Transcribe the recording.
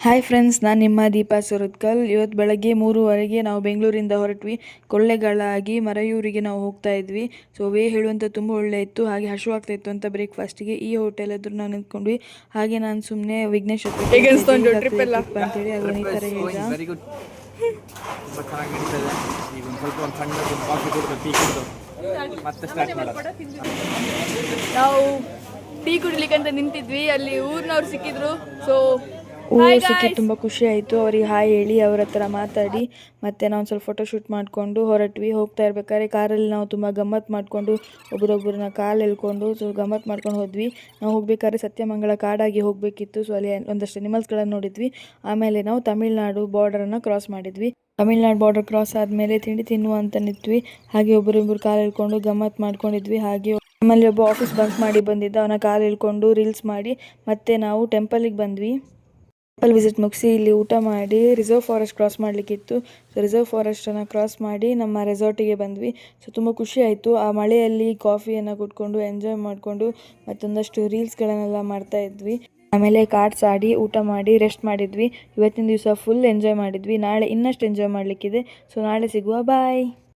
Hi friends, ನಾನು ನಿಮ್ಮ ದೀಪಾ ಸುರತ್ಕಲ್. ಇವತ್ತು ಬೆಳಗ್ಗೆ 3:30ಗೆ ನಾವು ಬೆಂಗಳೂರಿಂದ ಹೊರಟ್ವಿ. ಕೊಳ್ಳೆಗಾಲಾಗಿ ಮರೆಯೂರಿಗೆ ನಾವು ಹೋಗ್ತಾ ಇದ್ವಿ. ಸೊ ಹೇಳುವಂಥ ತುಂಬ ಒಳ್ಳೆ ಇತ್ತು, ಹಾಗೆ ಹಸಿವಾಗ್ತಾ ಇತ್ತು ಅಂತ ಬ್ರೇಕ್ಫಾಸ್ಟಿಗೆ ಈ ಹೋಟೆಲ್ ಎದುರು ನಾವು ನಿಂತ್ಕೊಂಡ್ವಿ. ಹಾಗೆ ನಾನು ಸುಮ್ಮನೆ ವಿಘ್ನೇಶ್ ಟ್ರಿಪ್ ಅಂತೇಳಿ ಅದು ಈ ಥರ ಹೇಳಿದ. ನಾವು ಟೀ ಕುಡಿಲಿಕ್ಕೆ ಅಂತ ನಿಂತಿದ್ವಿ, ಅಲ್ಲಿ ಊರಿನವ್ರು ಸಿಕ್ಕಿದ್ರು. ಸೊ ಊರು ಸಿಕ್ಕಿ ತುಂಬ ಖುಷಿ ಆಯಿತು. ಅವ್ರಿಗೆ ಹಾಯ್ ಹೇಳಿ ಅವ್ರ ಹತ್ರ ಮಾತಾಡಿ ಮತ್ತು ನಾವು ಸ್ವಲ್ಪ ಫೋಟೋಶೂಟ್ ಮಾಡಿಕೊಂಡು ಹೊರಟ್ವಿ. ಹೋಗ್ತಾ ಇರ್ಬೇಕಾದ್ರೆ ಕಾರಲ್ಲಿ ನಾವು ತುಂಬ ಗಮ್ಮತ್ತು ಮಾಡಿಕೊಂಡು ಒಬ್ಬರೊಬ್ಬರನ್ನ ಕಾಲು ಎಳ್ಕೊಂಡು ಗಮ್ಮತ್ತು ಮಾಡ್ಕೊಂಡು ಹೋದ್ವಿ. ನಾವು ಹೋಗ್ಬೇಕಾದ್ರೆ ಸತ್ಯಮಂಗಳ ಕಾಡಾಗಿ ಹೋಗಬೇಕಿತ್ತು. ಸೊ ಅಲ್ಲಿ ಒಂದಷ್ಟು ಅನಿಮಲ್ಸ್ಗಳನ್ನು ನೋಡಿದ್ವಿ. ಆಮೇಲೆ ನಾವು ತಮಿಳ್ನಾಡು ಬಾರ್ಡರನ್ನು ಕ್ರಾಸ್ ಮಾಡಿದ್ವಿ. ತಮಿಳ್ನಾಡು ಬಾರ್ಡರ್ ಕ್ರಾಸ್ ಆದಮೇಲೆ ತಿಂಡಿ ತಿನ್ನುವ ಅಂತ ನಿಂತ್ವಿ. ಹಾಗೆ ಒಬ್ಬರೊಬ್ಬರು ಕಾಲು ಎಳ್ಕೊಂಡು ಗಮ್ಮತ್ತು ಮಾಡ್ಕೊಂಡಿದ್ವಿ. ಹಾಗೆ ನಮ್ಮಲ್ಲಿ ಒಬ್ಬ ಆಫೀಸ್ ಬಂಕ್ ಮಾಡಿ ಬಂದಿದ್ದ, ಅವನ ಕಾಲು ಎಳ್ಕೊಂಡು ರೀಲ್ಸ್ ಮಾಡಿ ಮತ್ತೆ ನಾವು ಟೆಂಪಲಿಗೆ ಬಂದ್ವಿ. ಟೆಂಪಲ್ ವಿಸಿಟ್ ಮುಗಿಸಿ ಇಲ್ಲಿ ಊಟ ಮಾಡಿ ರಿಸರ್ವ್ ಫಾರೆಸ್ಟ್ ಕ್ರಾಸ್ ಮಾಡಲಿಕ್ಕಿತ್ತು. ಸೊ ರಿಸರ್ವ್ ಫಾರೆಸ್ಟನ್ನು ಕ್ರಾಸ್ ಮಾಡಿ ನಮ್ಮ ರೆಸಾರ್ಟಿಗೆ ಬಂದ್ವಿ. ಸೊ ತುಂಬ ಖುಷಿ ಆಯಿತು. ಆ ಮಳೆಯಲ್ಲಿ ಕಾಫಿಯನ್ನು ಕುಟ್ಕೊಂಡು ಎಂಜಾಯ್ ಮಾಡಿಕೊಂಡು ಮತ್ತೊಂದಷ್ಟು ರೀಲ್ಸ್ಗಳನ್ನೆಲ್ಲ ಮಾಡ್ತಾ ಇದ್ವಿ. ಆಮೇಲೆ ಕಾರ್ಡ್ಸ್ ಆಡಿ ಊಟ ಮಾಡಿ ರೆಸ್ಟ್ ಮಾಡಿದ್ವಿ. ಇವತ್ತಿನ ದಿವಸ ಫುಲ್ ಎಂಜಾಯ್ ಮಾಡಿದ್ವಿ. ನಾಳೆ ಇನ್ನಷ್ಟು ಎಂಜಾಯ್ ಮಾಡಲಿಕ್ಕಿದೆ. ಸೊ ನಾಳೆ ಸಿಗುವ, ಬಾಯ್.